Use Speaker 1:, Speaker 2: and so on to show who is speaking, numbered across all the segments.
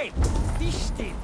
Speaker 1: Hey, feasting.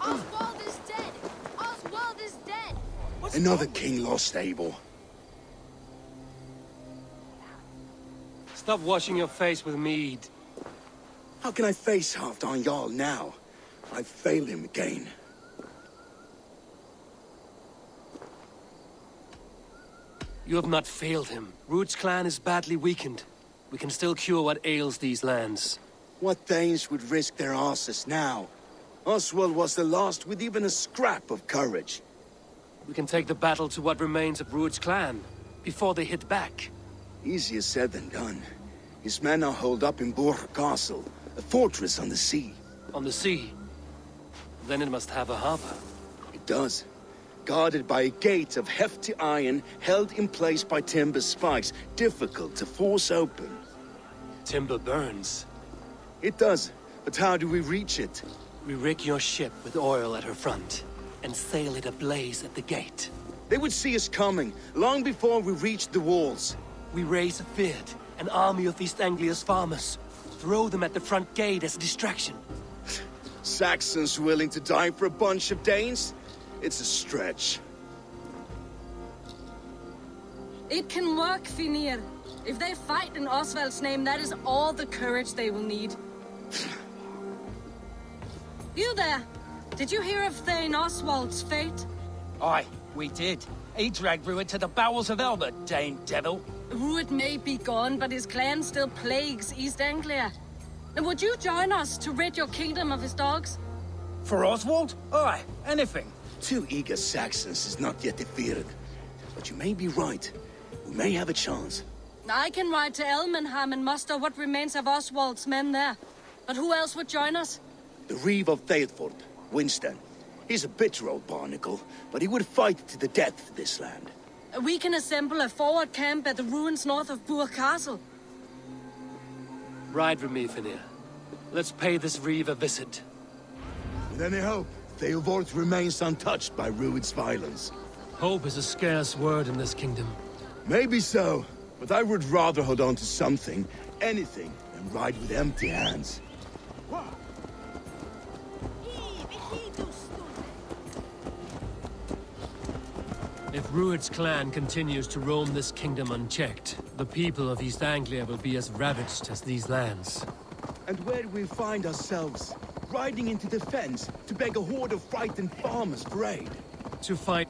Speaker 2: Oswald is dead! Oswald is dead!
Speaker 3: Another king lost, Abel.
Speaker 1: Stop washing your face with mead.
Speaker 3: How can I face Halfdan Jarl now? I've failed him again.
Speaker 1: You have not failed him. Ruud's clan is badly weakened. We can still cure what ails these lands.
Speaker 3: What Danes would risk their asses now? Oswald was the last with even a scrap of courage.
Speaker 1: We can take the battle to what remains of Ruud's clan, before they hit back.
Speaker 3: Easier said than done. His men are holed up in Borg Castle, a fortress on the sea.
Speaker 1: On the sea? Then it must have a harbor.
Speaker 3: It does. Guarded by a gate of hefty iron, held in place by timber spikes, difficult to force open.
Speaker 1: Timber burns.
Speaker 3: It does, but how do we reach it?
Speaker 1: We rig your ship with oil at her front, and sail it ablaze at the gate.
Speaker 3: They would see us coming, long before we reached the walls.
Speaker 1: We raise a Fyrd, an army of East Anglia's farmers. Throw them at the front gate as a distraction.
Speaker 3: Saxons willing to die for a bunch of Danes? It's a stretch.
Speaker 4: It can work, Finir. If they fight in Oswald's name, that is all the courage they will need. You there! Did you hear of Thane Oswald's fate?
Speaker 5: Aye, we did. He dragged Ruud to the bowels of Elba, Dane devil.
Speaker 4: Ruud may be gone, but his clan still plagues East Anglia. And would you join us to rid your kingdom of his dogs?
Speaker 5: For Oswald? Aye, anything.
Speaker 3: 2 eager Saxons is not yet defeated. But you may be right. We may have a chance.
Speaker 4: I can ride to Elmenham and muster what remains of Oswald's men there. But who else would join us?
Speaker 3: The Reeve of Thetford, Winston. He's a bitter old barnacle, but he would fight to the death for this land.
Speaker 4: We can assemble a forward camp at the ruins north of Burr Castle.
Speaker 1: Ride with me, Finir. Let's pay this Reeve a visit.
Speaker 3: With any hope, Theodort remains untouched by Ruud's violence.
Speaker 1: Hope is a scarce word in this kingdom.
Speaker 3: Maybe so, but I would rather hold on to something, anything, than ride with empty hands.
Speaker 1: If Ruud's clan continues to roam this kingdom unchecked, the people of East Anglia will be as ravaged as these lands.
Speaker 3: And where do we find ourselves? Riding into the fens to beg a horde of frightened farmers for aid.
Speaker 1: To fight...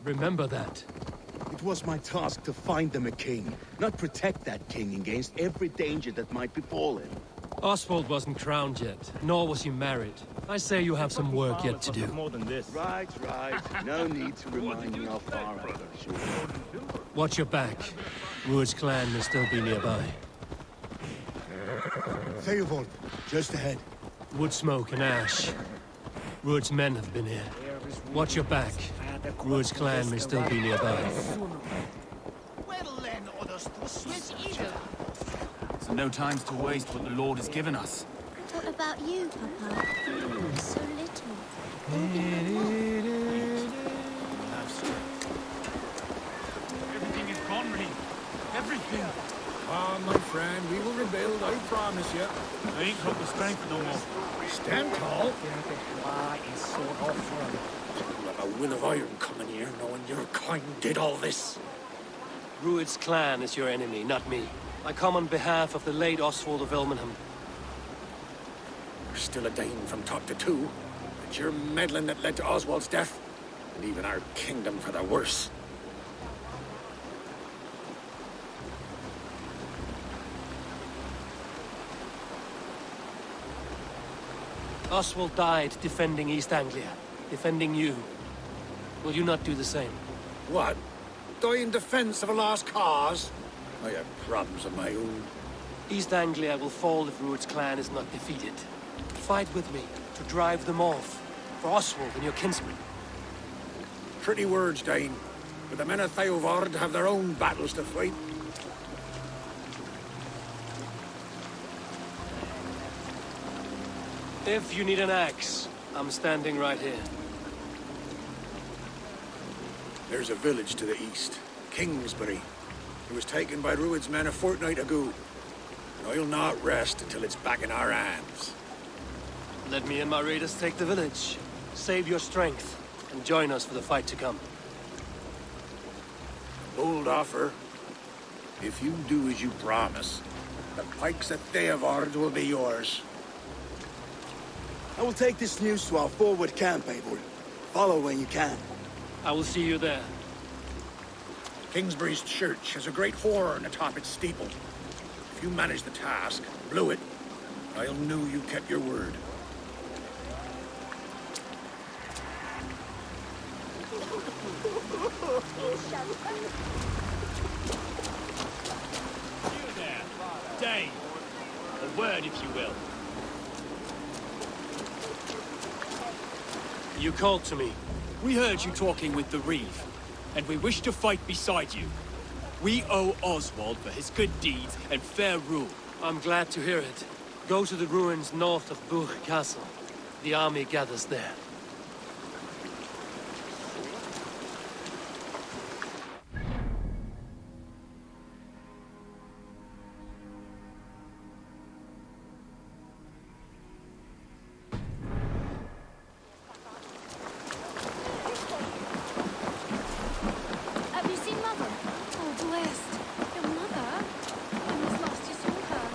Speaker 1: Remember that.
Speaker 3: It was my task to find them a king, not protect that king against every danger that might befall him.
Speaker 1: Oswald wasn't crowned yet, nor was he married. I say you have some work yet to do.
Speaker 6: More than this.
Speaker 3: Right. No need to remind me how far I got, sure.
Speaker 1: Watch your back. Rued's clan may still be nearby.
Speaker 3: Theobald, just ahead.
Speaker 1: Wood smoke and ash. Rued's men have been here. Watch your back. Rued's clan may still be nearby.
Speaker 6: So no time to waste what the Lord has given us.
Speaker 2: What about you, Papa? You're so little.
Speaker 6: Everything is gone, Reed. Everything.
Speaker 7: Ah, my friend, we will rebuild, I promise you.
Speaker 6: I ain't got the strength no more.
Speaker 7: Stand tall. You have a will of iron coming here, knowing your kind did all this.
Speaker 1: Rued's clan is your enemy, not me. I come on behalf of the late Oswald of Ilmenham.
Speaker 7: You're still a Dane from top to two. It's your meddling that led to Oswald's death, and even our kingdom for the worse.
Speaker 1: Oswald died defending East Anglia, defending you. Will you not do the same?
Speaker 7: What? Die in defense of a lost cause? I have problems of my own.
Speaker 1: East Anglia will fall if Rued's clan is not defeated. Fight with me to drive them off, for Oswald and your kinsmen.
Speaker 7: Pretty words, Dane. But the men of Theovard have their own battles to fight.
Speaker 1: If you need an axe, I'm standing right here.
Speaker 7: There's a village to the east, Kingsbury. It was taken by Rued's men a fortnight ago. And I'll not rest until it's back in our hands.
Speaker 1: Let me and my raiders take the village. Save your strength, and join us for the fight to come.
Speaker 7: Bold offer. If you do as you promise, the pikes at Theovard will be yours.
Speaker 3: I will take this news to our forward camp, Abel. Follow when you can.
Speaker 1: I will see you there.
Speaker 7: Kingsbury's church has a great horn atop its steeple. If you manage the task, blew it, I'll know you kept your word.
Speaker 6: You there, Dane. A word, if you will.
Speaker 1: You called to me.
Speaker 8: We heard you talking with the Reeve, and we wish to fight beside you. We owe Oswald for his good deeds and fair rule.
Speaker 1: I'm glad to hear it. Go to the ruins north of Buch Castle. The army gathers there.
Speaker 2: Have you seen Mother? Oh, blessed. Your mother? I was lost. You saw her.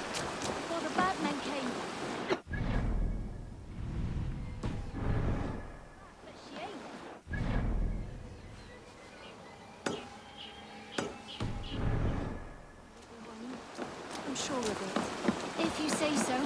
Speaker 2: Before the bad men came. But she ain't. I'm sure of it. If you say so.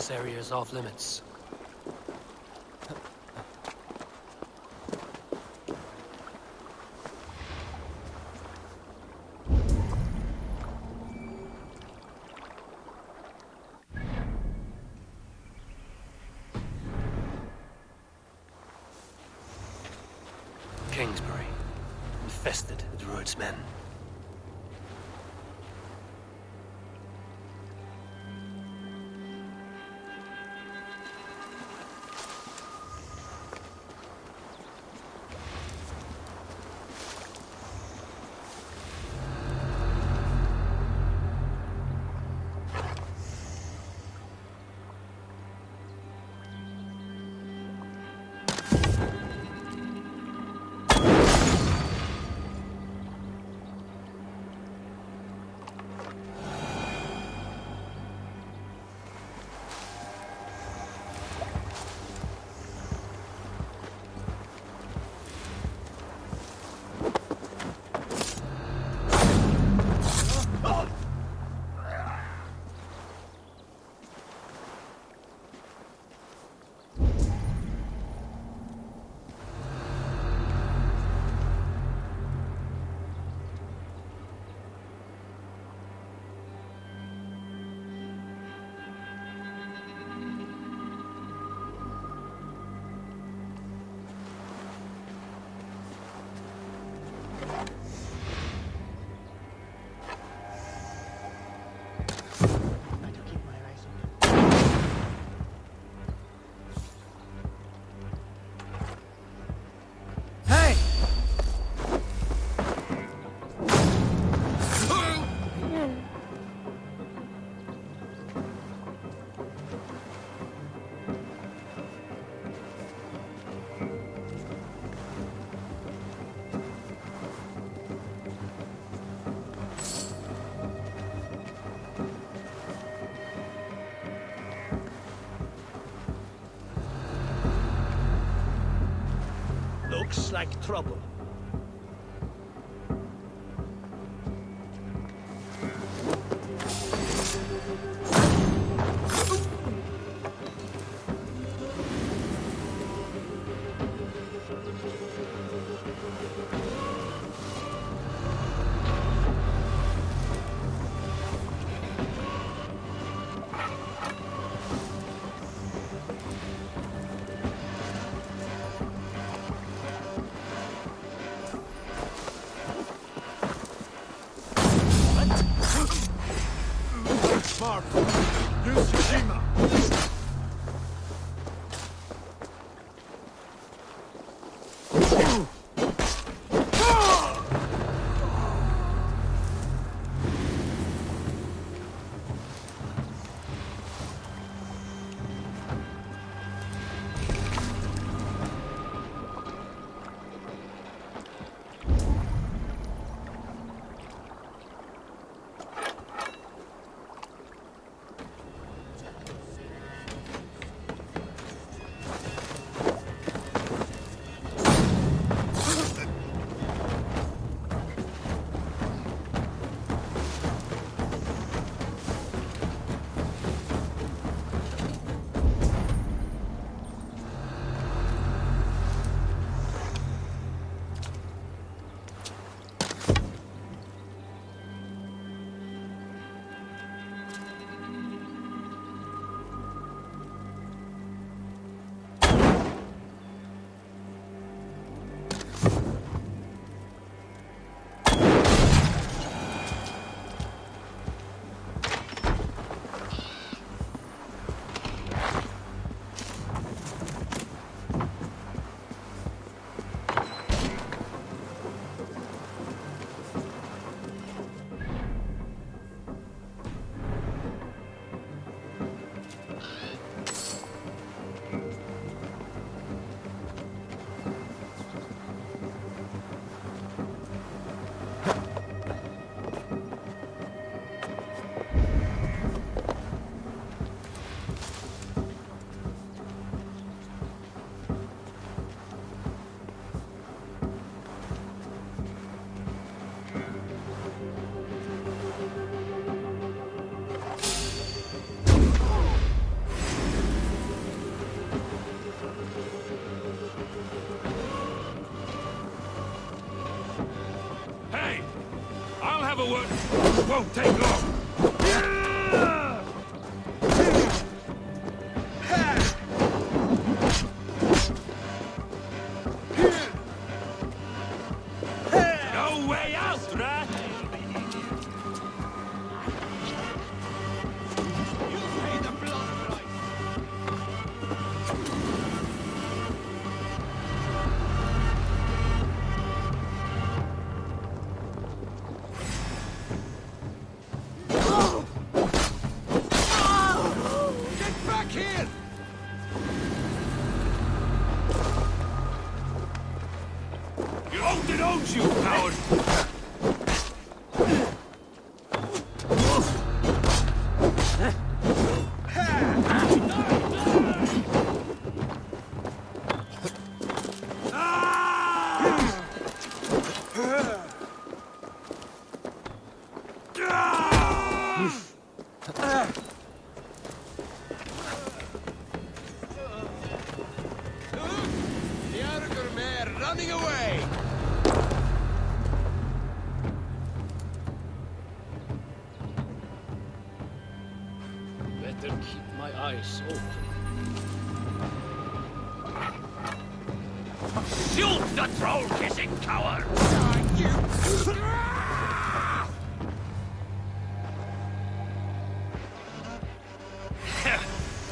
Speaker 1: this area is off limits. Kingsbury, infested with Rued's men.
Speaker 6: Looks like trouble. won't take long! No way out, rat! You pay the blood price! Get back here! You owned it owns you, coward! The outer mare running away!
Speaker 1: Better keep my eyes open.
Speaker 6: Shoot the troll-kissing coward!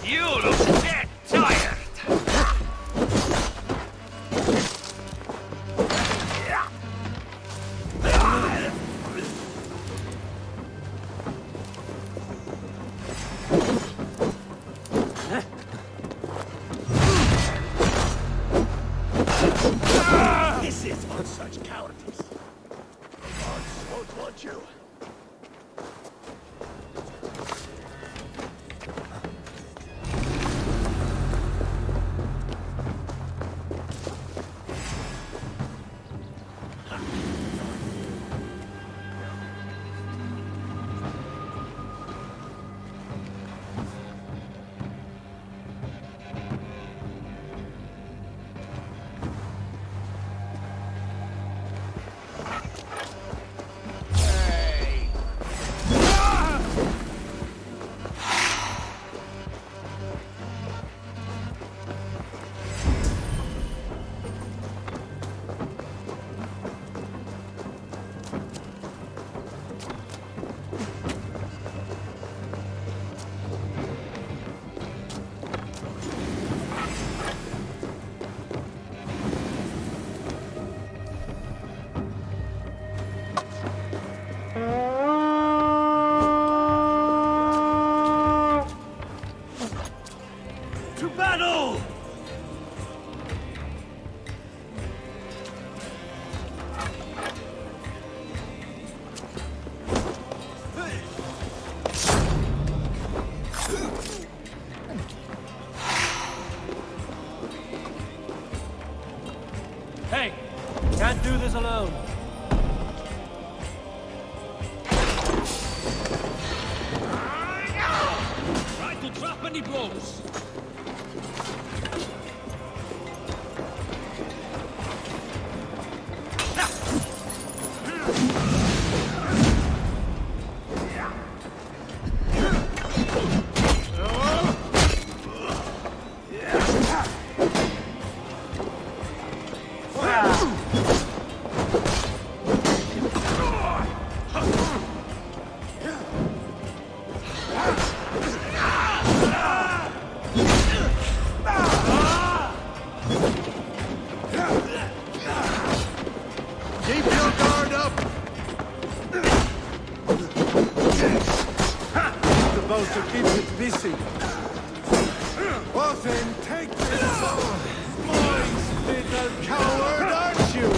Speaker 6: You look dead tired! This is for such cowardice. The gods won't want you. To battle!
Speaker 1: Hey! Can't do this alone.
Speaker 8: Try to drop any blows.
Speaker 7: Keep your guard up!
Speaker 9: Supposed to keep it busy. Well then, take this on, boys, little coward, aren't you?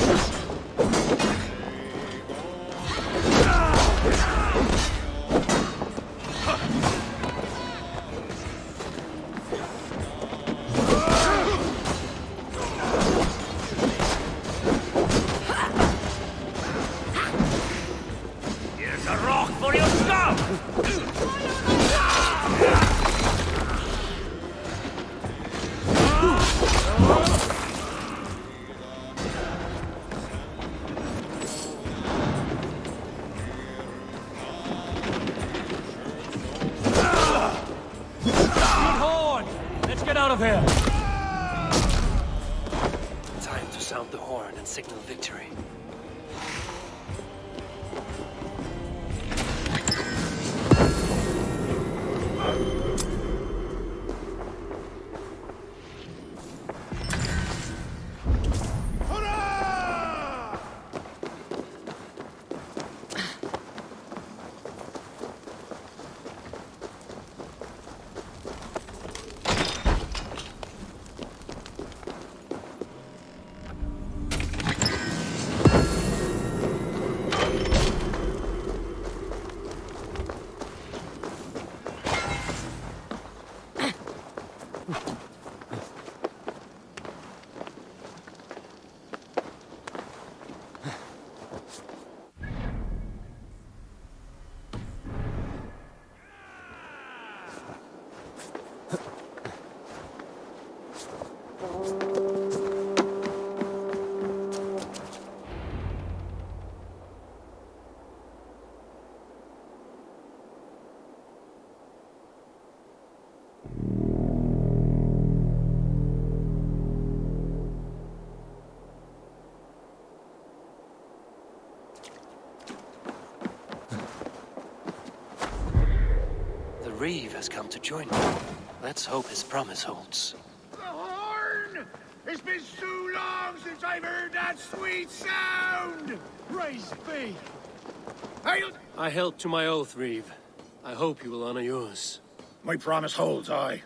Speaker 6: Here's a rock for your skull!
Speaker 1: Get out of here! Time to sound the horn and signal victory. Reeve has come to join me. Let's hope his promise holds.
Speaker 7: The horn! It's been so long since I've heard that sweet sound!
Speaker 6: Praise be!
Speaker 1: I held to my oath, Reeve. I hope you will honor yours.
Speaker 7: My promise holds, aye.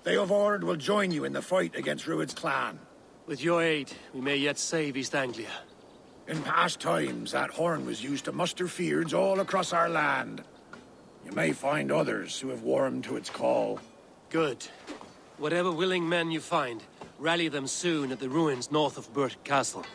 Speaker 7: They of Ord will join you in the fight against Rued's clan.
Speaker 1: With your aid, we may yet save East Anglia.
Speaker 7: In past times, that horn was used to muster fyrds all across our land. You may find others who have warmed to its call.
Speaker 1: Good. Whatever willing men you find, rally them soon at the ruins north of Burt Castle.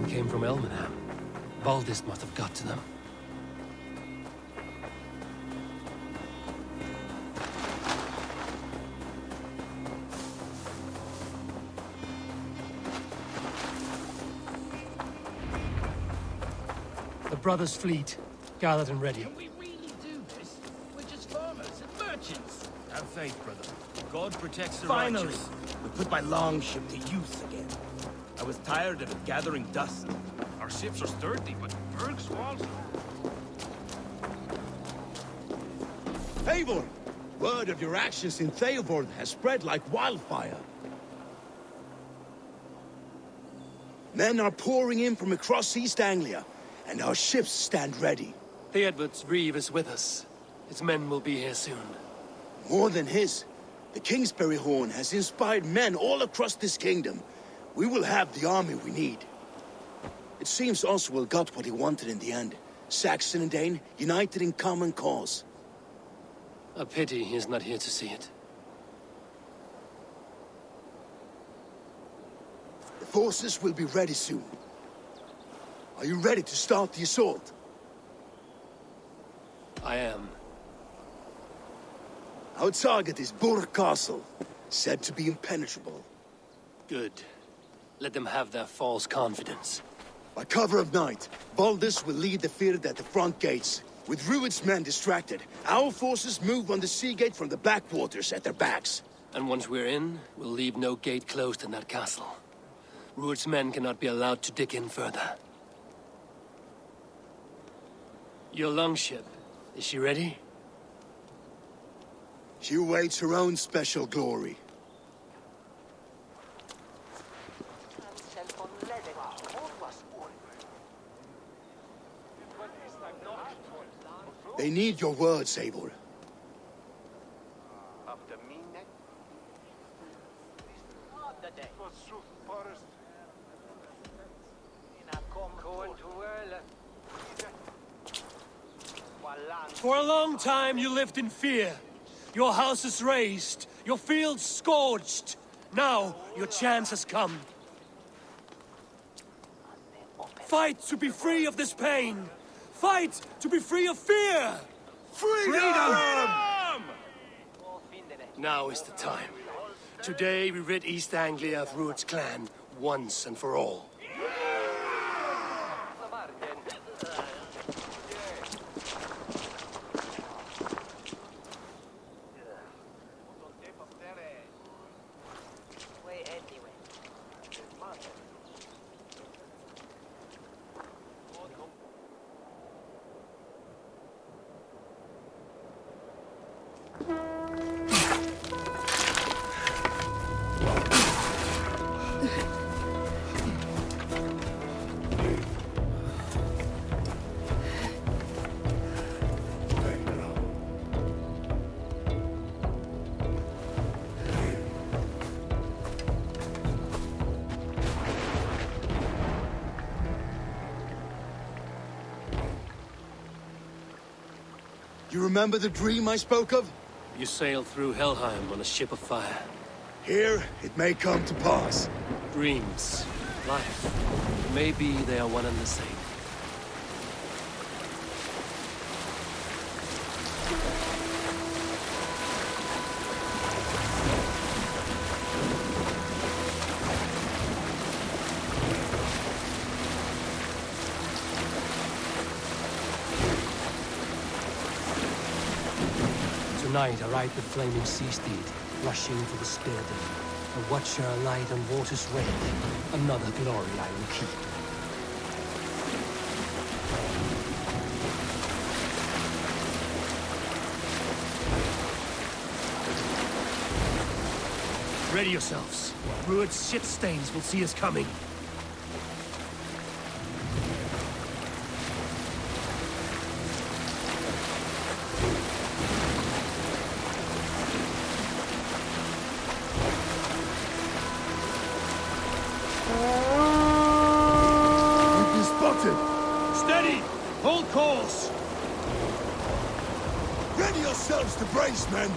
Speaker 1: Came from Elmenham. Baldis must have got to them. The brothers' fleet, gathered and ready.
Speaker 6: Can we really do this? We're just farmers and merchants. Have faith, brother. God protects the
Speaker 5: Finally,
Speaker 6: righteous.
Speaker 5: we put my longship to use again. I was tired of it gathering dust.
Speaker 6: Our ships are sturdy, but Berg's walls...
Speaker 3: Eivor! Word of your actions in Theoborn has spread like wildfire. Men are pouring in from across East Anglia, and our ships stand ready.
Speaker 1: Theodward's reeve is with us. His men will be here soon.
Speaker 3: More than his, the Kingsbury Horn has inspired men all across this kingdom. We will have the army we need. It seems Oswald got what he wanted in the end. Saxon and Dane united in common cause.
Speaker 1: A pity he is not here to see it.
Speaker 3: The forces will be ready soon. Are you ready to start the assault?
Speaker 1: I am.
Speaker 3: Our target is Burg Castle, said to be impenetrable.
Speaker 1: Good. Let them have their false confidence.
Speaker 3: By cover of night, Baldus will lead the Firth at the front gates. With Rued's men distracted, our forces move on the sea gate from the backwaters at their backs.
Speaker 1: And once we're in, we'll leave no gate closed in that castle. Rued's men cannot be allowed to dig in further. Your longship, is she ready?
Speaker 3: She awaits her own special glory. They need your words, Eivor.
Speaker 1: For a long time you lived in fear. Your houses razed, your fields scorched. Now your chance has come. Fight to be free of this pain. Fight to be free of fear!
Speaker 3: Freedom!
Speaker 1: Now is the time. Today we rid East Anglia of Rued's clan once and for all.
Speaker 3: You remember the dream I spoke of?
Speaker 1: You sailed through Helheim on a ship of fire.
Speaker 3: Here, it may come to pass.
Speaker 1: Dreams, life, maybe they are one and the same. Tonight I ride the flaming sea steed, rushing to the Spirit, a watcher alight on water's wake, another glory I will keep. Ready yourselves. Rued's shit stains will see us coming. Hold course!
Speaker 3: Ready yourselves to brace, men!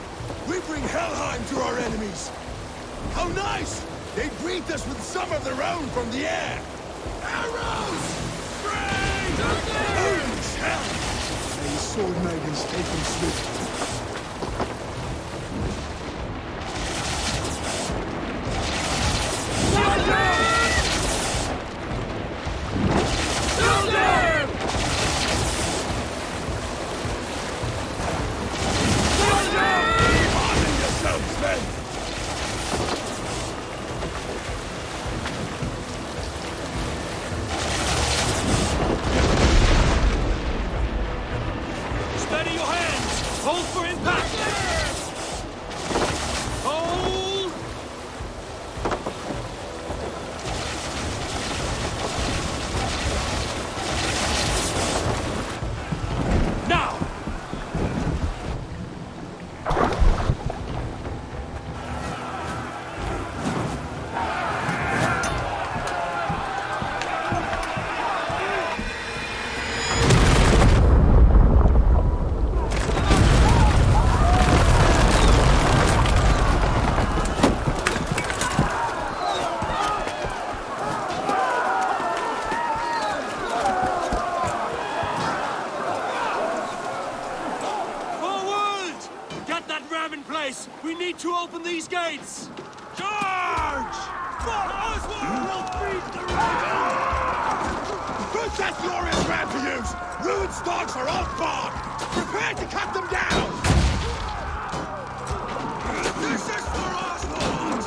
Speaker 3: We bring Helheim to our enemies! How nice! They greet us with some of their own from the air! Arrows! Great! Holy hell! May the sword maidens take them swift.
Speaker 1: Steady your hands! Hold for impact! Boys, we need to open these gates!
Speaker 3: Charge! For Oswald will beat the rebels! Good that glorious man to use! Ruin's dogs are on board! Prepare to cut them down! This is for Oswald!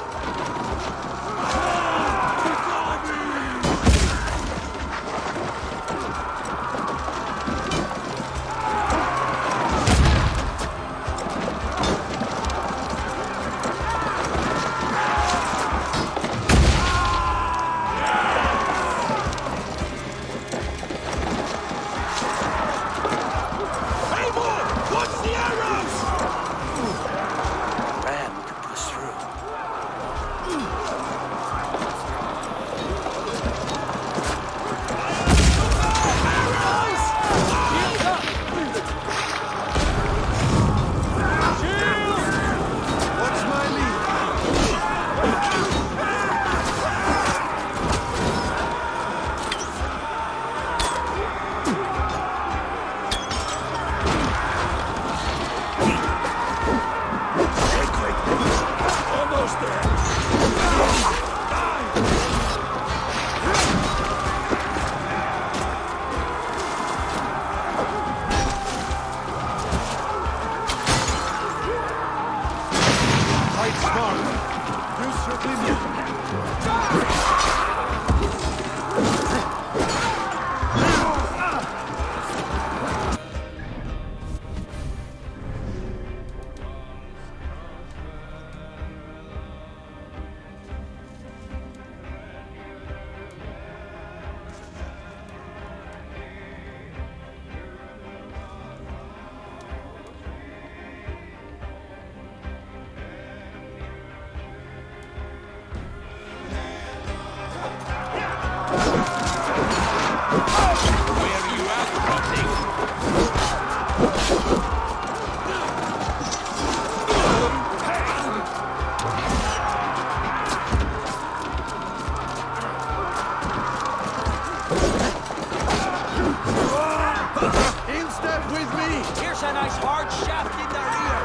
Speaker 5: Here's a nice hard shaft in the rear.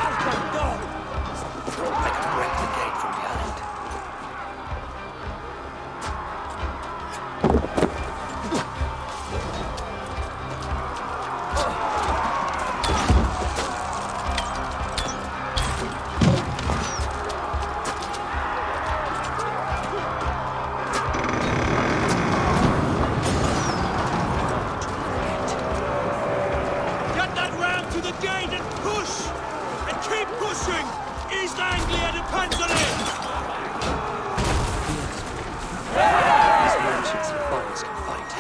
Speaker 5: Out the door. I can break the gate from behind.
Speaker 1: East Anglia depends on it!
Speaker 5: These merchants and foreigners can fight.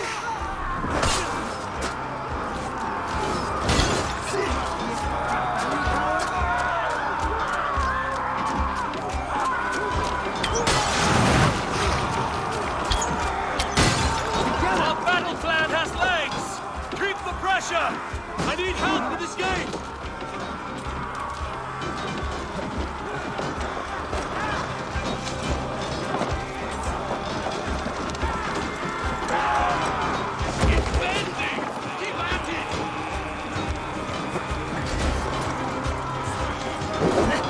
Speaker 1: Our battle plan has legs! Keep the pressure! I need help with this gate!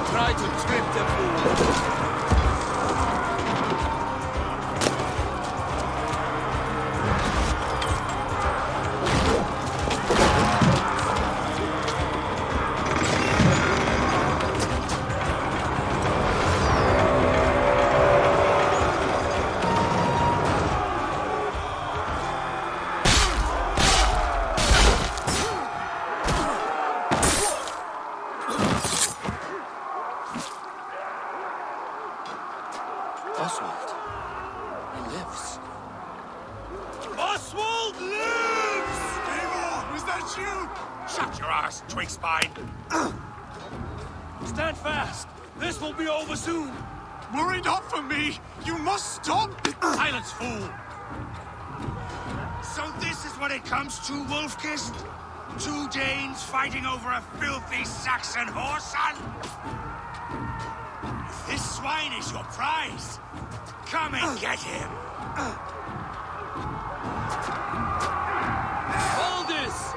Speaker 6: Try to trip the fool.
Speaker 5: Oswald. He lives.
Speaker 3: Oswald lives! Eagle, was that you? Shut your ass, twig spine!
Speaker 1: Stand fast! This will be over soon!
Speaker 3: Worry not for me! You must stop!
Speaker 1: Silence, fool!
Speaker 3: So this is what it comes to, Wolfkist? 2 Danes fighting over a filthy Saxon whoreson? This swine is your prize! Come and get him!
Speaker 1: Hold this!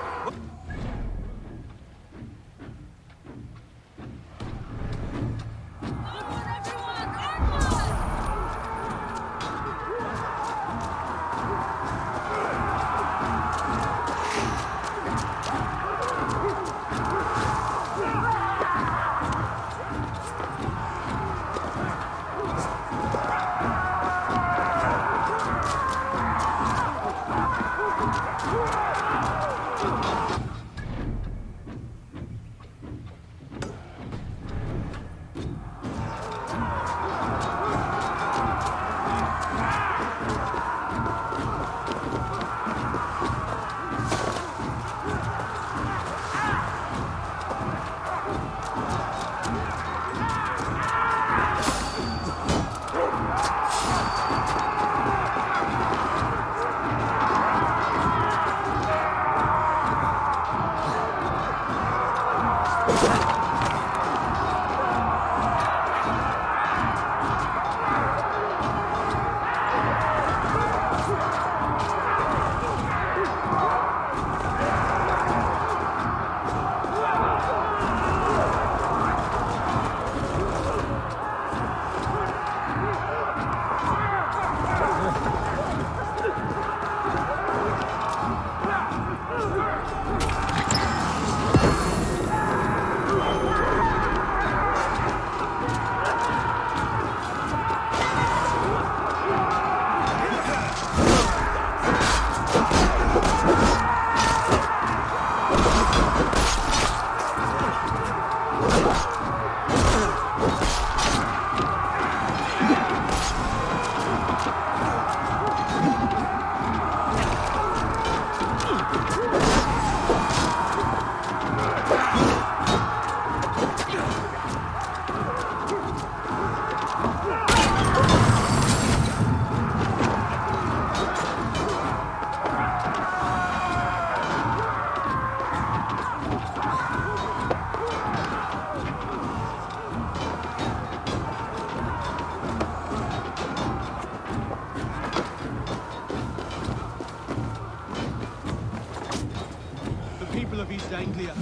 Speaker 9: Of East Anglia.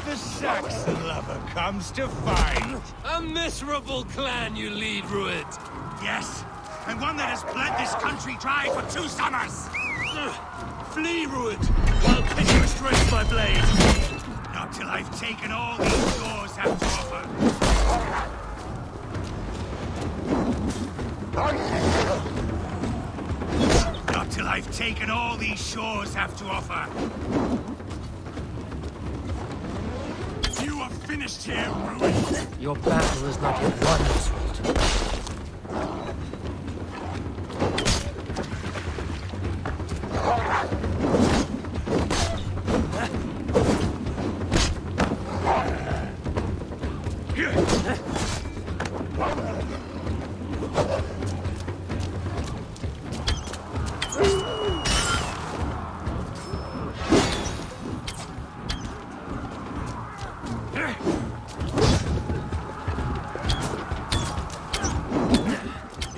Speaker 3: The Saxon lover comes to fight.
Speaker 1: A miserable clan you lead, Rued.
Speaker 3: Yes, and one that has bled this country dry for 2 summers.
Speaker 1: Flee, Rued, while pity restrains my blade.
Speaker 3: Not till I've taken all these shores have to offer. Not till I've taken all these shores have to offer. You are finished here, Ruin.
Speaker 1: Your battle is not yet won, Oswald.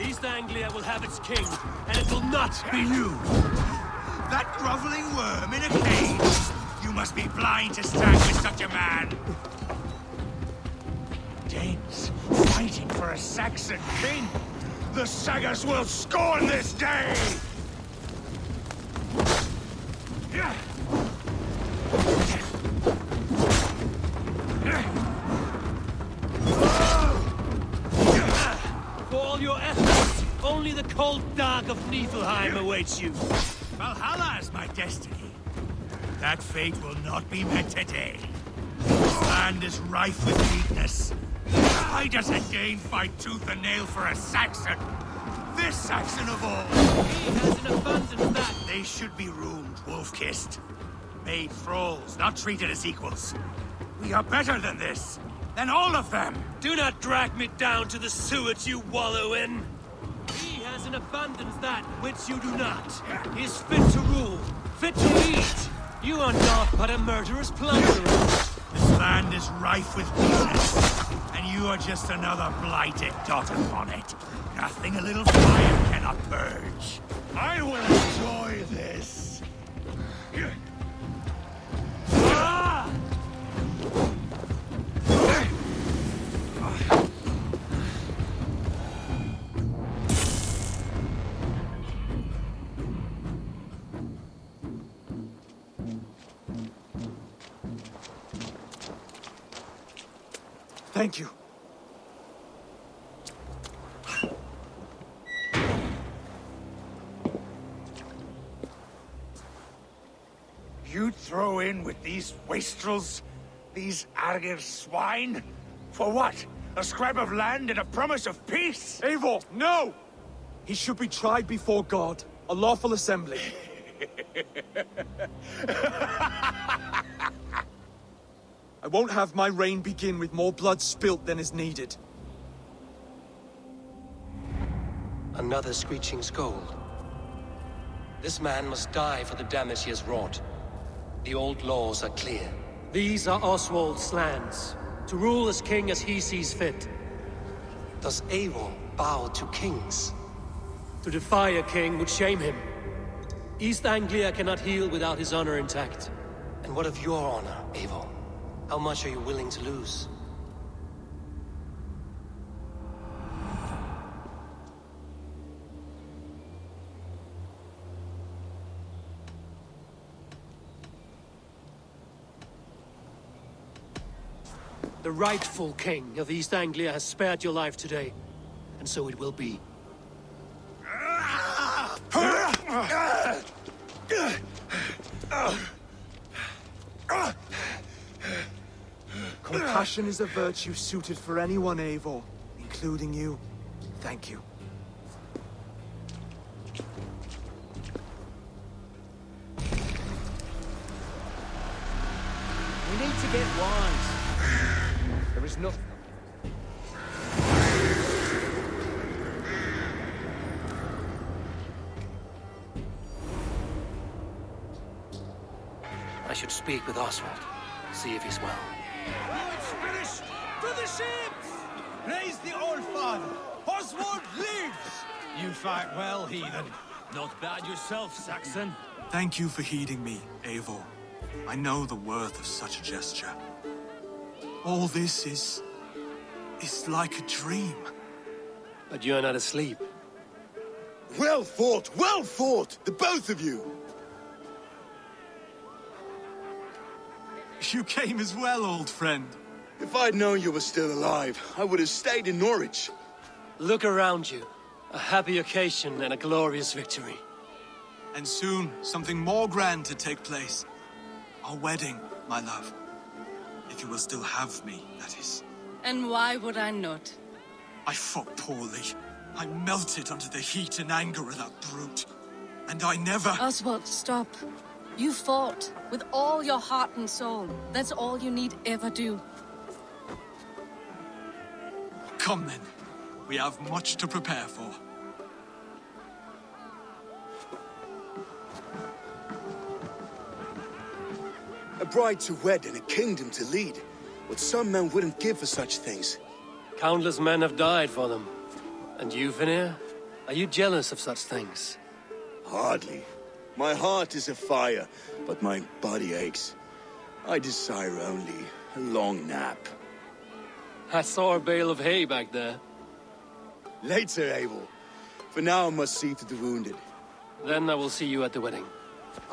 Speaker 1: East Anglia will have its king, and it will not be you!
Speaker 3: That groveling worm in a cage! You must be blind to stand with such a man! Danes fighting for a Saxon king! The Sagas will scorn this day!
Speaker 1: For all your efforts, only the cold dark of Niflheim awaits you.
Speaker 3: Valhalla is my destiny. That fate will not be met today. This land is rife with weakness. Why does a Dane fight tooth and nail for a Saxon? This Saxon of all!
Speaker 1: He has an abundance that...
Speaker 3: They should be roomed, wolf-kissed. Made thralls, not treated as equals. We are better than this. Than all of them!
Speaker 1: Do not drag me down to the sewage you wallow in! He has an abundance that which you do not. He is fit to rule, fit to lead. You are not but a murderous plunderer.
Speaker 3: This land is rife with weakness, and you are just another blighted dot upon it. Nothing a little fire cannot purge. I will enjoy this.
Speaker 1: Ah!
Speaker 8: Thank you.
Speaker 3: You throw in with these wastrels? These Argir swine? For what? A scrap of land and a promise of peace?
Speaker 8: Eivor, no! He should be tried before God, a lawful assembly. I won't have my reign begin with more blood spilt than is needed.
Speaker 1: Another screeching scold. This man must die for the damage he has wrought. The old laws are clear. These are Oswald's lands, to rule as king as he sees fit.
Speaker 10: Does Eivor bow to kings?
Speaker 1: To defy a king would shame him. East Anglia cannot heal without his honor intact.
Speaker 10: And what of your honor, Eivor? How much are you willing to lose?
Speaker 1: The rightful king of East Anglia has spared your life today, and so it will be.
Speaker 11: Compassion is a virtue suited for anyone, Eivor, including you. Thank you.
Speaker 6: We need to get wise. There is nothing.
Speaker 10: I should speak with Oswald. See if he's well.
Speaker 6: It's finished! To the ships! Praise the Old Father! Oswald lives!
Speaker 5: You fight well, heathen.
Speaker 6: Not bad yourself, Saxon.
Speaker 11: Thank you for heeding me, Eivor. I know the worth of such a gesture. All this is like a dream.
Speaker 1: But you are not asleep.
Speaker 3: Well fought, the both of you!
Speaker 11: You came as well, old friend.
Speaker 3: If I'd known you were still alive, I would have stayed in Norwich.
Speaker 1: Look around you. A happy occasion and a glorious victory.
Speaker 11: And soon, something more grand to take place. Our wedding, my love. If you will still have me, that is.
Speaker 4: And why would I not?
Speaker 11: I fought poorly. I melted under the heat and anger of that brute. And I never...
Speaker 4: Oswald, stop. You fought with all your heart and soul. That's all you need ever do.
Speaker 11: Come then. We have much to prepare for.
Speaker 3: A bride to wed and a kingdom to lead. What some men wouldn't give for such things.
Speaker 1: Countless men have died for them. And you, Vanir? Are you jealous of such things?
Speaker 3: Hardly. My heart is afire, but my body aches. I desire only a long nap.
Speaker 1: I saw a bale of hay back there.
Speaker 3: Later, Abel. For now, I must see to the wounded.
Speaker 1: Then I will see you at the wedding.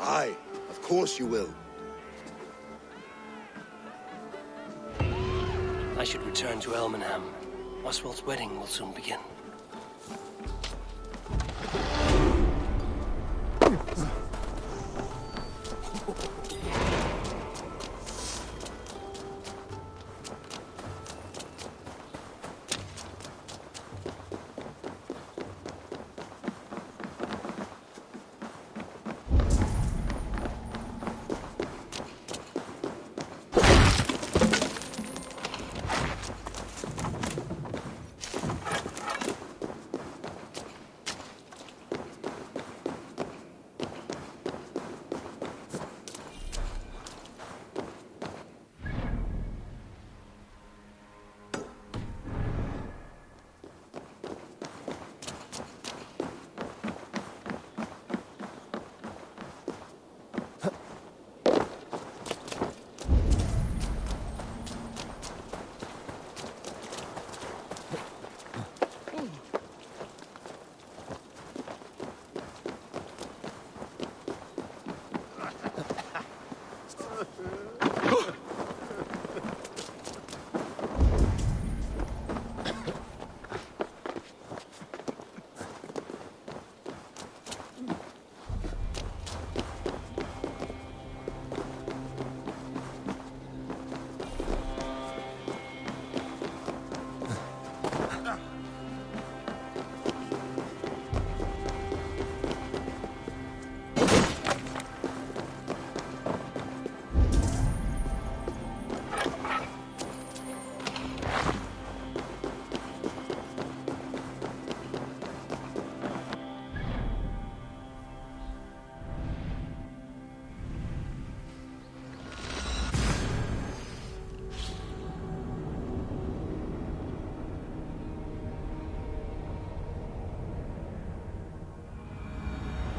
Speaker 3: Aye, of course you will.
Speaker 10: I should return to Elmenham. Oswald's wedding will soon begin.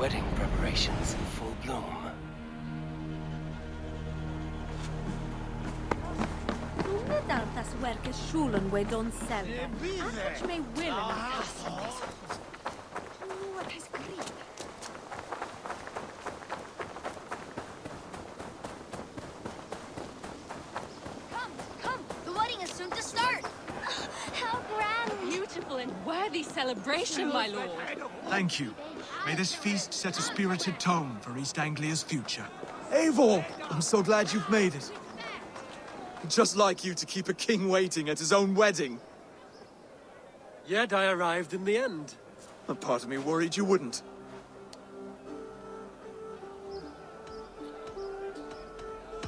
Speaker 10: wedding preparations in full bloom.
Speaker 2: Dartas werke schulen we don selden. Ach me willen hassen. What is grief?
Speaker 12: Come! The wedding is soon to start!
Speaker 2: How grand!
Speaker 4: Beautiful and worthy celebration, my lord.
Speaker 11: Thank you. May this feast set a spirited tone for East Anglia's future.
Speaker 8: Eivor! I'm so glad you've made it. Just like you to keep a king waiting at his own wedding.
Speaker 1: Yet I arrived in the end.
Speaker 8: A part of me worried you wouldn't.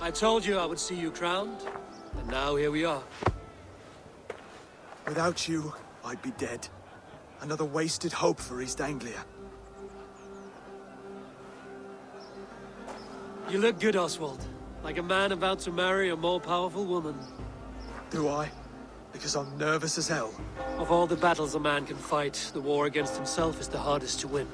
Speaker 1: I told you I would see you crowned, and now here we are.
Speaker 8: Without you, I'd be dead. Another wasted hope for East Anglia.
Speaker 1: You look good, Oswald. Like a man about to marry a more powerful woman.
Speaker 8: Do I? Because I'm nervous as hell.
Speaker 1: Of all the battles a man can fight, the war against himself is the hardest to win.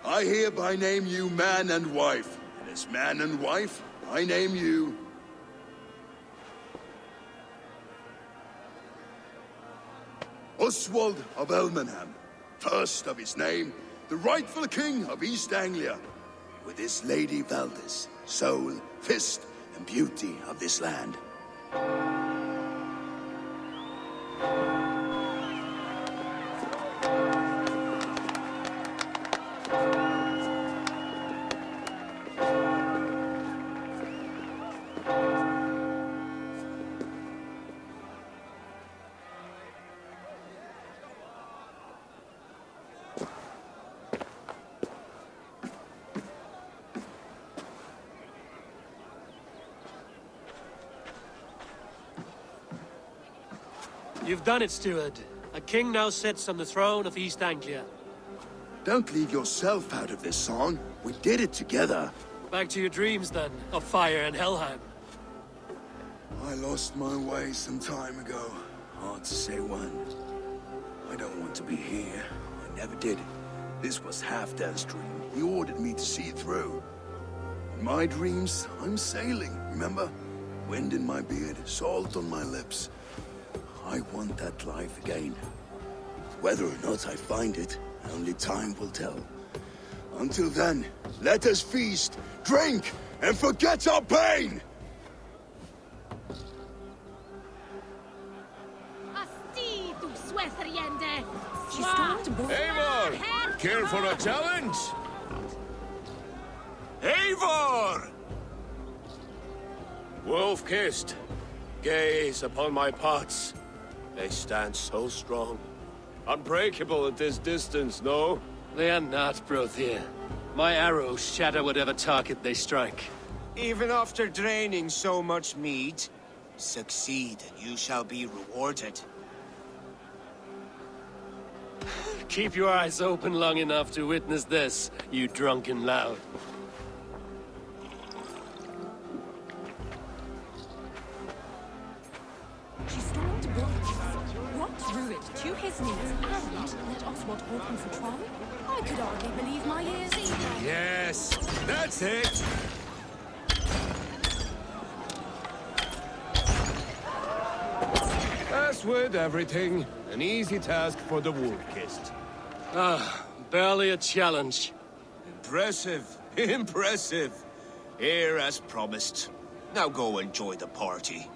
Speaker 3: I hereby name you man and wife. And as man and wife, I name you... Oswald of Elmenham, first of his name, the rightful king of East Anglia, with this Lady Valdis, soul, fist, and beauty of this land.
Speaker 1: You've done it, steward. A king now sits on the throne of East Anglia.
Speaker 3: Don't leave yourself out of this song. We did it together.
Speaker 1: Back to your dreams, then, of fire and Helheim.
Speaker 3: I lost my way some time ago. Hard to say when. I don't want to be here. I never did. This was Halfdan's dream. He ordered me to see it through. In my dreams, I'm sailing, remember? Wind in my beard, salt on my lips. I want that life again. Whether or not I find it, only time will tell. Until then, let us feast, drink, and forget our pain!
Speaker 6: Eivor! Care for a challenge? Eivor! Wolf-kissed, gaze upon my pots. They stand so strong.
Speaker 13: Unbreakable at this distance, no?
Speaker 1: They are not, Brothir. My arrows shatter whatever target they strike.
Speaker 6: Even after draining so much meat, succeed and you shall be rewarded.
Speaker 1: Keep your eyes open long enough to witness this, you drunken lout.
Speaker 2: She stormed Blanche. What Druid to his knees and let Oswald open for trial? I could hardly believe my ears either.
Speaker 3: Yes, that's it.
Speaker 13: As with everything, an easy task for the Wolf-Kissed.
Speaker 1: Ah, barely a challenge.
Speaker 6: Impressive, impressive. Here as promised. Now go enjoy the party.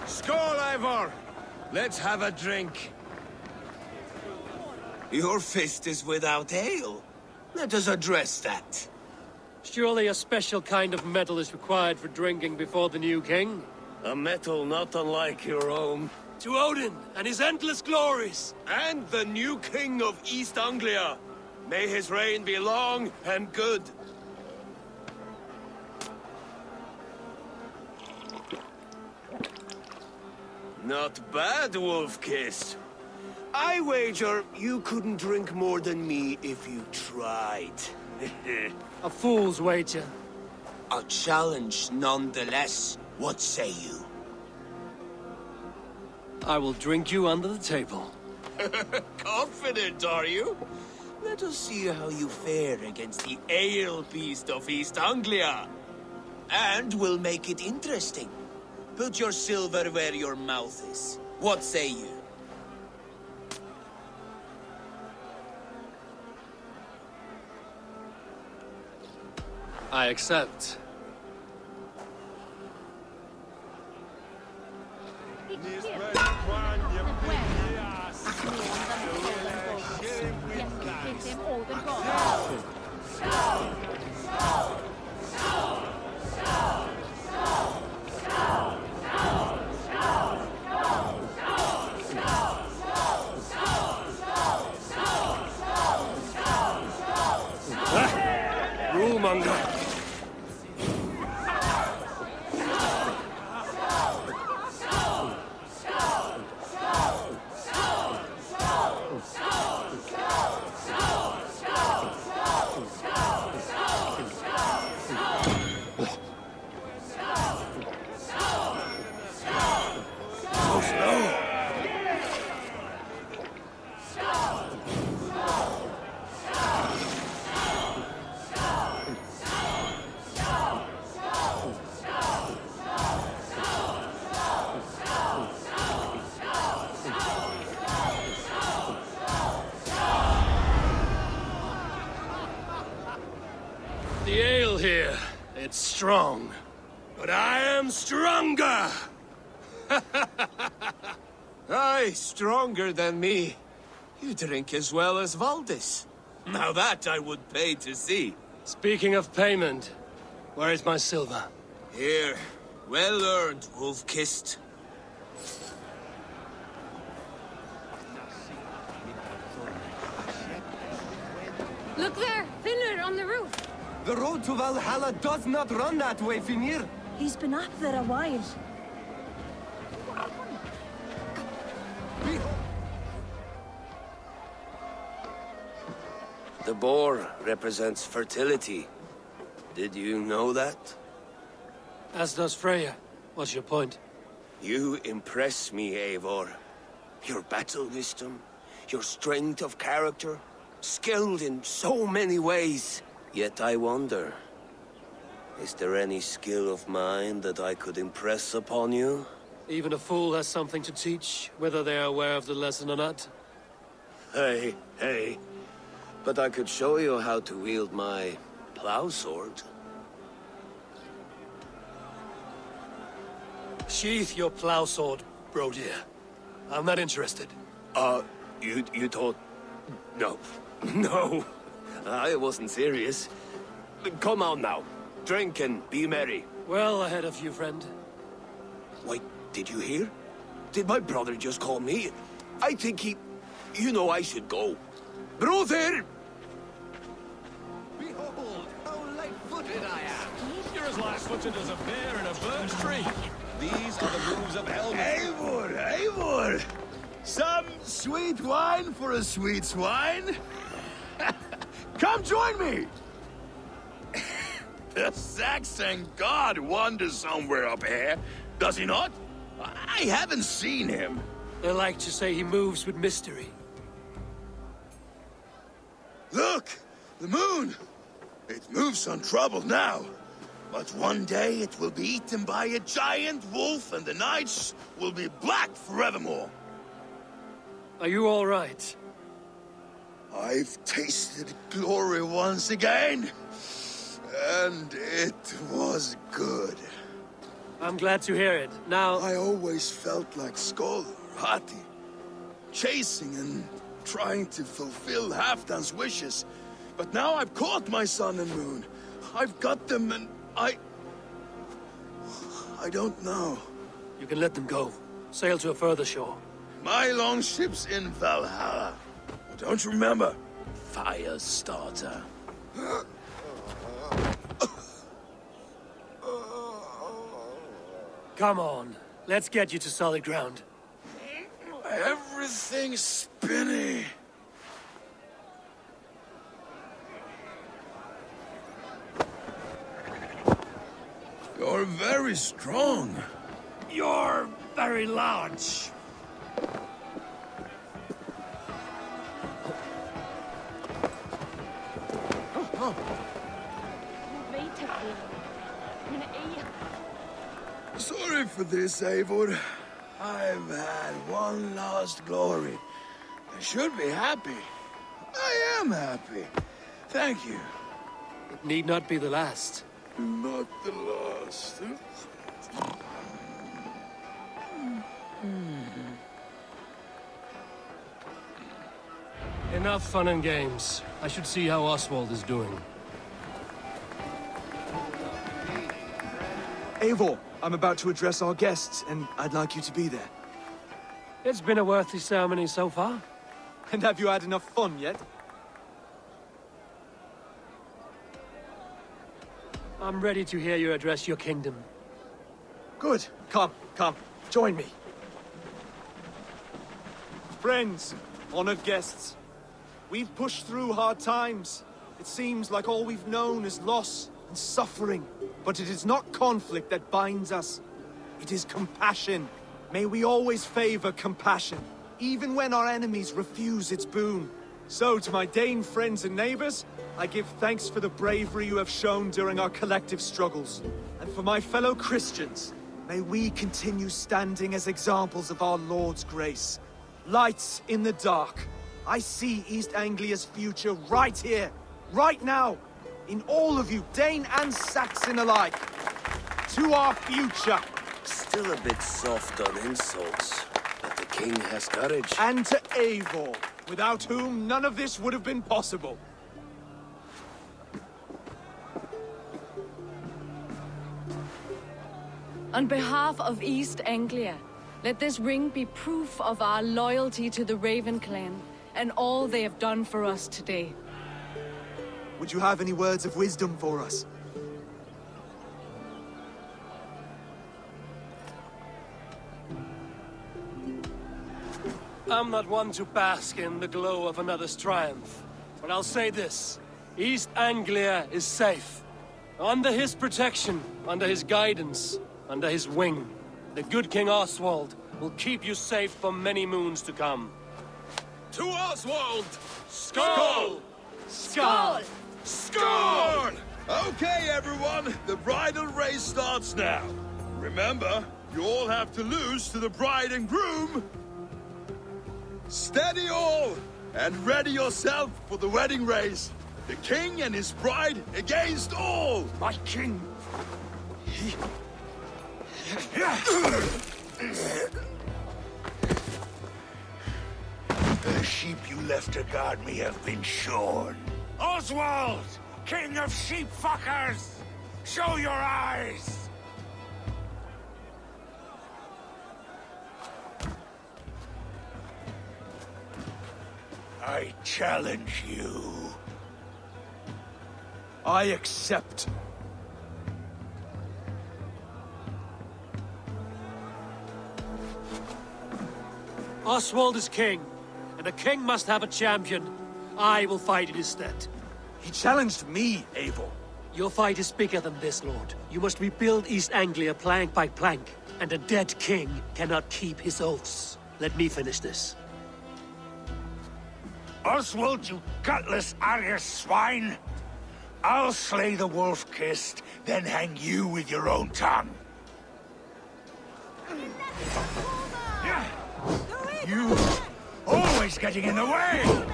Speaker 3: Skål, Eivor! Let's have a drink.
Speaker 6: Your fist is without ale. Let us address that.
Speaker 1: Surely a special kind of metal is required for drinking before the new king?
Speaker 13: A metal not unlike your own.
Speaker 1: To Odin and his endless glories!
Speaker 13: And the new king of East Anglia. May his reign be long and good. Not bad, Wolf-Kissed. I wager you couldn't drink more than me if you tried.
Speaker 1: A fool's wager.
Speaker 6: A challenge nonetheless. What say you?
Speaker 1: I will drink you under the table.
Speaker 6: Confident, are you? Let us see how you fare against the ale beast of East Anglia. And we'll make it interesting. Put your silver where your mouth is. What say you?
Speaker 1: I accept. Rulemonger. The ale here, it's strong. But I am stronger!
Speaker 6: Aye, stronger than me. You drink as well as Valdis. Now that I would pay to see.
Speaker 1: Speaking of payment, where is my silver?
Speaker 6: Here. Well earned, Wolf-Kissed.
Speaker 4: Look there! Finner on the roof!
Speaker 5: The road to Valhalla does not run that way, Finir.
Speaker 2: He's been up there a while.
Speaker 13: The boar represents fertility. Did you know that?
Speaker 1: As does Freya. What's your point?
Speaker 13: You impress me, Eivor. Your battle wisdom, your strength of character, skilled in so many ways. Yet I wonder, is there any skill of mine that I could impress upon you?
Speaker 1: Even a fool has something to teach, whether they are aware of the lesson or not.
Speaker 13: Hey. But I could show you how to wield my plow sword.
Speaker 1: Sheath your plow sword, Brodir. I'm not interested.
Speaker 13: You thought No. No. I wasn't serious. Come on now. Drink and be merry.
Speaker 1: Well ahead of you, friend.
Speaker 13: Wait, did you hear? Did my brother just call me? I think he... You know I should go. Brother!
Speaker 5: Behold, how light-footed I am. You're as light-footed as a bear in a birch tree. These are the moves of Helmet.
Speaker 3: Eivor, Eivor! Some sweet wine for a sweet swine? Come join me! The Saxon god wanders somewhere up here, does he not? I haven't seen him.
Speaker 1: They like to say he moves with mystery.
Speaker 3: Look! The moon! It moves untroubled now. But one day it will be eaten by a giant wolf and the nights will be black forevermore.
Speaker 1: Are you all right?
Speaker 3: I've tasted glory once again. And it was good.
Speaker 1: I'm glad to hear it. Now...
Speaker 3: I always felt like Skoll or Hati. Chasing and trying to fulfill Halfdan's wishes. But now I've caught my sun and moon. I've got them and I don't know.
Speaker 1: You can let them go. Sail to a further shore.
Speaker 3: My longship's in Valhalla. Don't you remember? Fire starter.
Speaker 1: Come on. Let's get you to solid ground.
Speaker 3: Everything's spinny. You're very strong.
Speaker 1: You're very large.
Speaker 3: Sorry for this, Eivor. I've had one last glory. I should be happy. I am happy. Thank you.
Speaker 1: It need not be the last.
Speaker 3: Not the last.
Speaker 1: Enough fun and games. I should see how Oswald is doing.
Speaker 11: Eivor, I'm about to address our guests, and I'd like you to be there.
Speaker 1: It's been a worthy ceremony so far.
Speaker 11: And have you had enough fun yet?
Speaker 1: I'm ready to hear you address your kingdom.
Speaker 11: Good. Come, join me. Friends, honored guests, we've pushed through hard times. It seems like all we've known is loss and suffering. But it is not conflict that binds us. It is compassion. May we always favor compassion, even when our enemies refuse its boon. So, to my Dane friends and neighbors, I give thanks for the bravery you have shown during our collective struggles. And for my fellow Christians, may we continue standing as examples of our Lord's grace. Lights in the dark. I see East Anglia's future right here, right now, in all of you, Dane and Saxon alike. To our future.
Speaker 13: Still a bit soft on insults, but the king has courage.
Speaker 11: And to Eivor, without whom none of this would have been possible.
Speaker 4: On behalf of East Anglia, let this ring be proof of our loyalty to the Raven clan and all they have done for us today.
Speaker 11: Would you have any words of wisdom for us?
Speaker 1: I'm not one to bask in the glow of another's triumph, but I'll say this. East Anglia is safe. Under his protection, under his guidance, under his wing, the good King Oswald will keep you safe for many moons to come.
Speaker 3: To Oswald!
Speaker 1: Skål!
Speaker 4: Skål!
Speaker 3: Score! Okay, everyone, the bridal race starts now. Remember, you all have to lose to the bride and groom. Steady all, and ready yourself for the wedding race. The king and his bride against all.
Speaker 7: My king!
Speaker 3: The sheep you left to guard me have been shorn.
Speaker 7: Oswald! King of sheep fuckers! Show your eyes!
Speaker 3: I challenge you.
Speaker 11: I accept.
Speaker 1: Oswald is king, and a king must have a champion. I will fight in his stead.
Speaker 11: He challenged me, Eivor.
Speaker 1: Your fight is bigger than this, Lord. You must rebuild East Anglia plank by plank, and a dead king cannot keep his oaths. Let me finish this.
Speaker 7: Oswald, you gutless Arya swine! I'll slay the wolf-kissed, then hang you with your own tongue. You always getting in the way!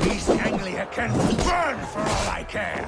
Speaker 7: East Anglia can burn for all I care!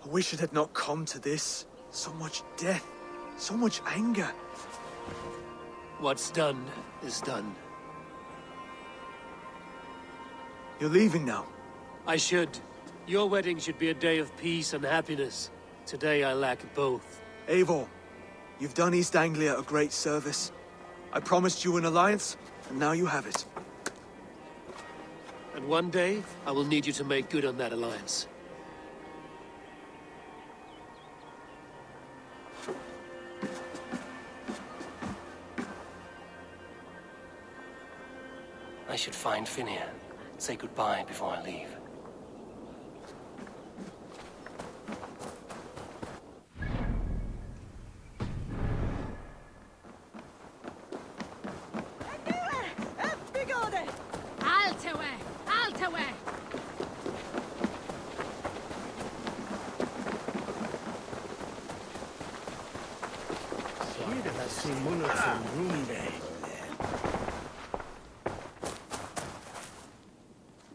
Speaker 11: I wish it had not come to this. So much death, so much anger.
Speaker 1: What's done is done.
Speaker 11: You're leaving now.
Speaker 1: I should. Your wedding should be a day of peace and happiness. Today I lack both.
Speaker 11: Eivor, you've done East Anglia a great service. I promised you an alliance, and now you have it.
Speaker 1: And one day, I will need you to make good on that alliance.
Speaker 10: I should find Finnear. Say goodbye before I leave.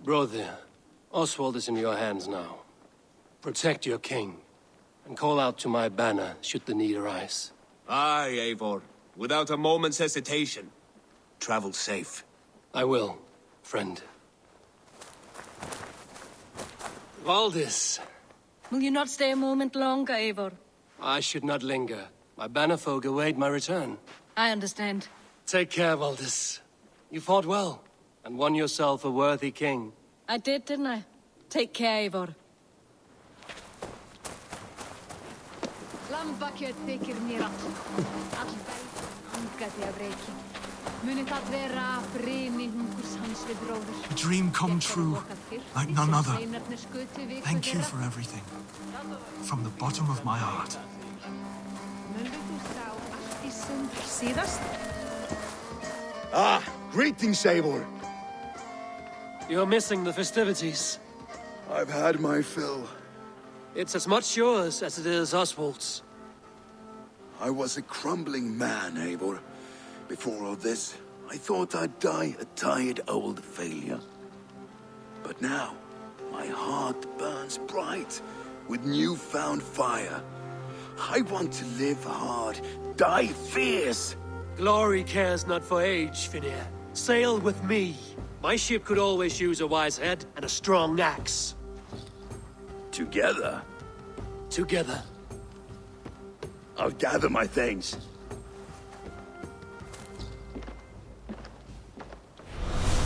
Speaker 10: Brother, Oswald is in your hands now. Protect your king, and call out to my banner should the need arise.
Speaker 6: Aye, Eivor. Without a moment's hesitation. Travel safe.
Speaker 10: I will, friend. Valdis.
Speaker 4: Will you not stay a moment longer, Eivor?
Speaker 10: I should not linger. My banner folk await my return.
Speaker 4: I understand.
Speaker 10: Take care, Valdis. You fought well, and won yourself a worthy king.
Speaker 4: I did, didn't I? Take care, Eivor.
Speaker 2: Lambakjöt þykir mér angandi af reiki. Muni það vera bryni hungurs hans við bróður.
Speaker 14: A dream come true, like none other. Thank you for everything. From the bottom of my heart.
Speaker 3: Ah, greetings, Eivor.
Speaker 1: You're missing the festivities.
Speaker 3: I've had my fill.
Speaker 1: It's as much yours as it is Oswald's.
Speaker 3: I was a crumbling man, Eivor. Before all this, I thought I'd die a tired old failure. But now, my heart burns bright with newfound fire. I want to live hard, die fierce.
Speaker 10: Glory cares not for age, Finir. Sail with me. My ship could always use a wise head and a strong axe.
Speaker 3: Together?
Speaker 10: Together.
Speaker 3: I'll gather my things.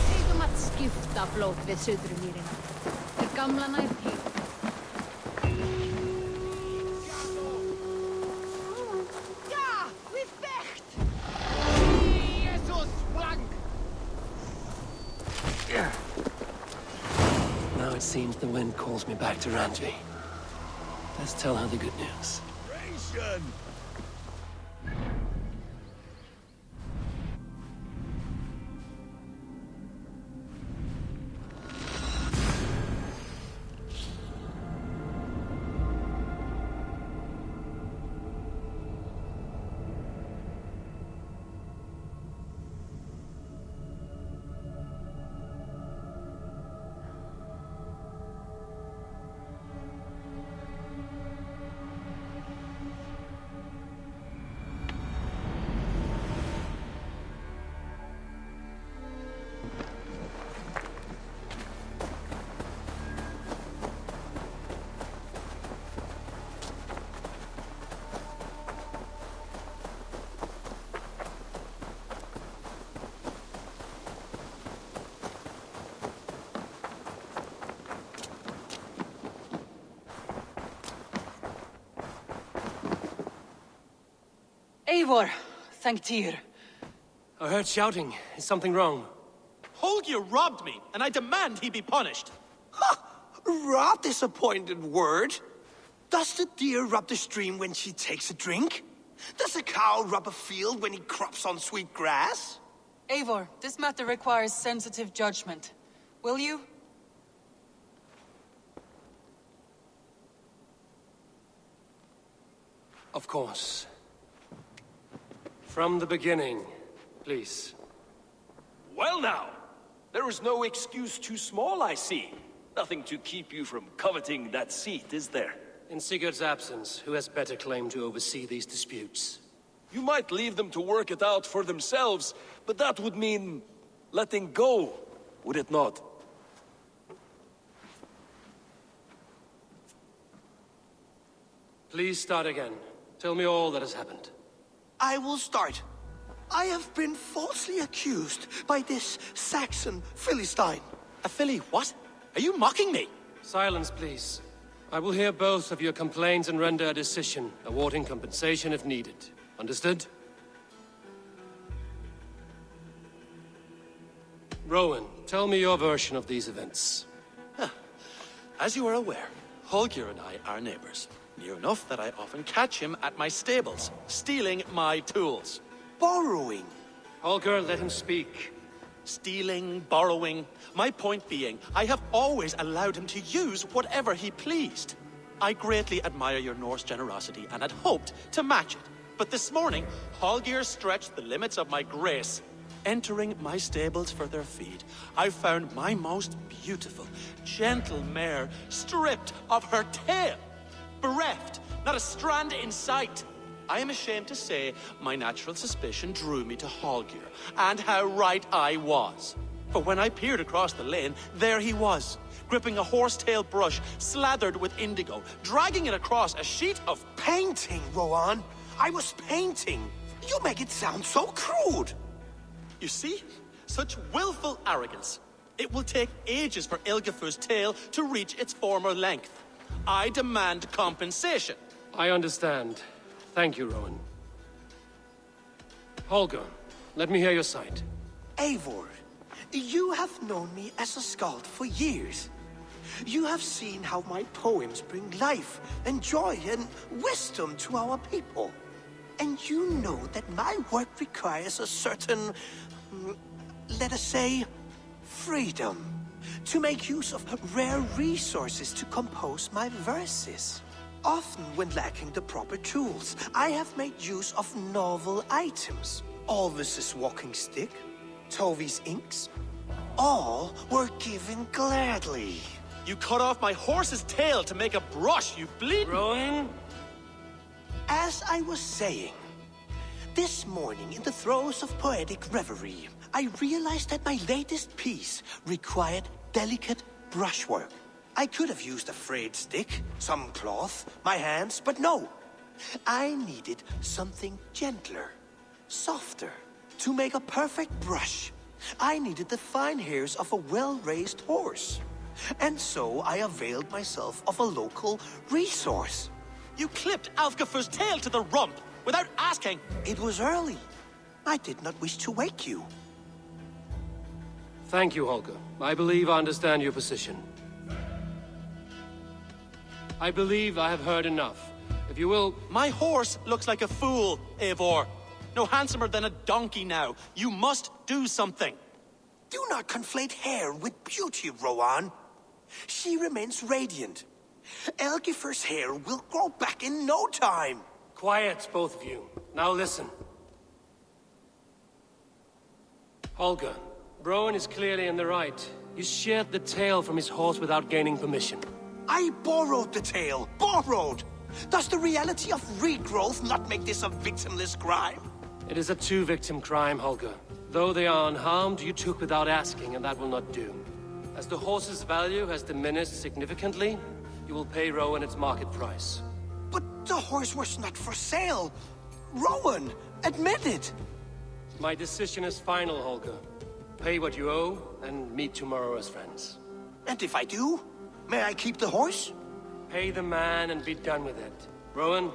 Speaker 2: Eigum að skipta blót við Suðurmýrina. Til gamla nær heim.
Speaker 5: Ja, við vecht! Jesus, blank!
Speaker 10: Now it seems the wind calls me back to Randvi. Let's tell her the good news.
Speaker 3: Ration!
Speaker 15: Eivor, thank Tyr.
Speaker 10: I heard shouting. Is something wrong?
Speaker 11: Holger robbed me, and I demand he be punished.
Speaker 5: Rot disappointed word. Does the deer rub the stream when she takes a drink? Does a cow rub a field when he crops on sweet grass?
Speaker 15: Eivor, this matter requires sensitive judgment. Will you?
Speaker 10: Of course. From the beginning, please.
Speaker 16: Well now, there is no excuse too small, I see. Nothing to keep you from coveting that seat, is there?
Speaker 10: In Sigurd's absence, who has better claim to oversee these disputes?
Speaker 16: You might leave them to work it out for themselves, but that would mean letting go, would it not?
Speaker 10: Please start again. Tell me all that has happened.
Speaker 5: I will start. I have been falsely accused by this Saxon Philistine.
Speaker 11: A Philly what? Are you mocking me?
Speaker 10: Silence, please. I will hear both of your complaints and render a decision, awarding compensation if needed. Understood? Rowan, tell me your version of these events.
Speaker 11: As you are aware, Holger and I are neighbors. Near enough that I often catch him at my stables, stealing my tools.
Speaker 5: Borrowing.
Speaker 10: Holger, let him speak.
Speaker 11: Stealing, borrowing. My point being, I have always allowed him to use whatever he pleased. I greatly admire your Norse generosity and had hoped to match it. But this morning, Holger stretched the limits of my grace. Entering my stables for their feed, I found my most beautiful, gentle mare stripped of her tail. Bereft, not a strand in sight. I am ashamed to say my natural suspicion drew me to Holger, and how right I was. For when I peered across the lane, there he was, gripping a horsetail brush slathered with indigo, dragging it across a sheet of
Speaker 5: painting, Rowan. I was painting. You make it sound so crude.
Speaker 11: You see? Such willful arrogance. It will take ages for Ilgafur's tail to reach its former length. I demand compensation.
Speaker 10: I understand. Thank you, Rowan. Holger, let me hear your side.
Speaker 5: Eivor, you have known me as a skald for years. You have seen how my poems bring life and joy and wisdom to our people. And you know that my work requires a certain, let us say, freedom to make use of rare resources to compose my verses. Often when lacking the proper tools, I have made use of novel items. Alvis's walking stick, Tovi's inks, all were given gladly.
Speaker 16: You cut off my horse's tail to make a brush, you bleed.
Speaker 10: Rowan?
Speaker 5: As I was saying, this morning in the throes of poetic reverie, I realized that my latest piece required delicate brushwork. I could have used a frayed stick, some cloth, my hands, but no. I needed something gentler, softer. To make a perfect brush, I needed the fine hairs of a well-raised horse. And so I availed myself of a local resource.
Speaker 16: You clipped Alfgafur's tail to the rump without asking.
Speaker 5: It was early. I did not wish to wake you.
Speaker 10: Thank you, Holger. I believe I understand your position. I believe I have heard enough. If you will...
Speaker 16: My horse looks like a fool, Eivor. No handsomer than a donkey now. You must do something.
Speaker 5: Do not conflate hair with beauty, Rowan. She remains radiant. Elgifur's hair will grow back in no time.
Speaker 10: Quiet, both of you. Now listen. Holger, Rowan is clearly in the right. You sheared the tail from his horse without gaining permission.
Speaker 5: I borrowed the tail. Borrowed! Does the reality of regrowth not make this a victimless crime?
Speaker 10: It is a two-victim crime, Holger. Though they are unharmed, you took without asking, and that will not do. As the horse's value has diminished significantly, you will pay Rowan its market price.
Speaker 5: But the horse was not for sale. Rowan, admit it.
Speaker 10: My decision is final, Holger. Pay what you owe, and meet tomorrow as friends.
Speaker 5: And if I do, may I keep the horse?
Speaker 10: Pay the man and be done with it. Rowan,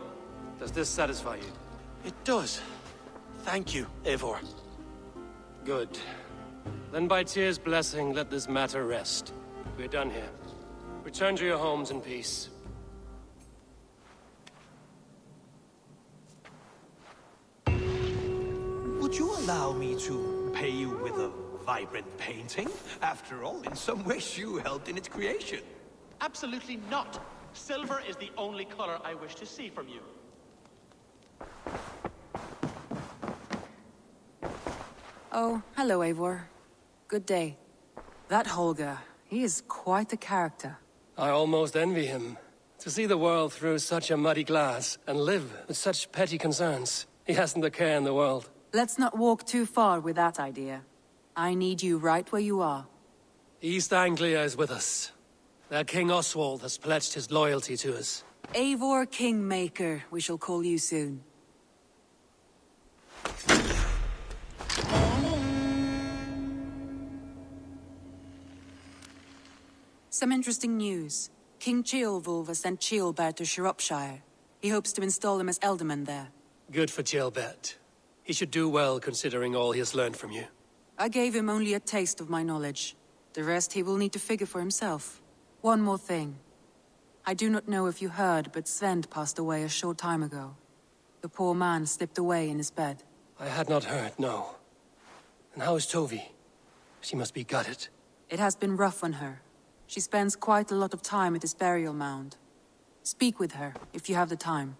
Speaker 10: does this satisfy you?
Speaker 16: It does. Thank you, Eivor.
Speaker 10: Good. Then by Tyr's blessing, let this matter rest. We're done here. Return to your homes in peace.
Speaker 5: Would you allow me to pay you with a vibrant painting? After all, in some ways you helped in its creation.
Speaker 17: Absolutely not. Silver is the only color I wish to see from you.
Speaker 15: Oh, hello, Eivor. Good day. That Holger, he is quite the character.
Speaker 10: I almost envy him. To see the world through such a muddy glass and live with such petty concerns. He hasn't a care in the world.
Speaker 15: Let's not walk too far with that idea. I need you right where you are.
Speaker 10: East Anglia is with us. Their King Oswald has pledged his loyalty to us.
Speaker 15: Eivor Kingmaker, we shall call you soon. Some interesting news. King Ceolwulf has sent Ceolbert to Shropshire. He hopes to install him as Elderman there.
Speaker 10: Good for Ceolbert. He should do well considering all he has learned from you.
Speaker 15: I gave him only a taste of my knowledge. The rest he will need to figure for himself. One more thing. I do not know if you heard, but Svend passed away a short time ago. The poor man slipped away in his bed.
Speaker 10: I had not heard, no. And how is Tovi? She must be gutted.
Speaker 15: It has been rough on her. She spends quite a lot of time at his burial mound. Speak with her, if you have the time.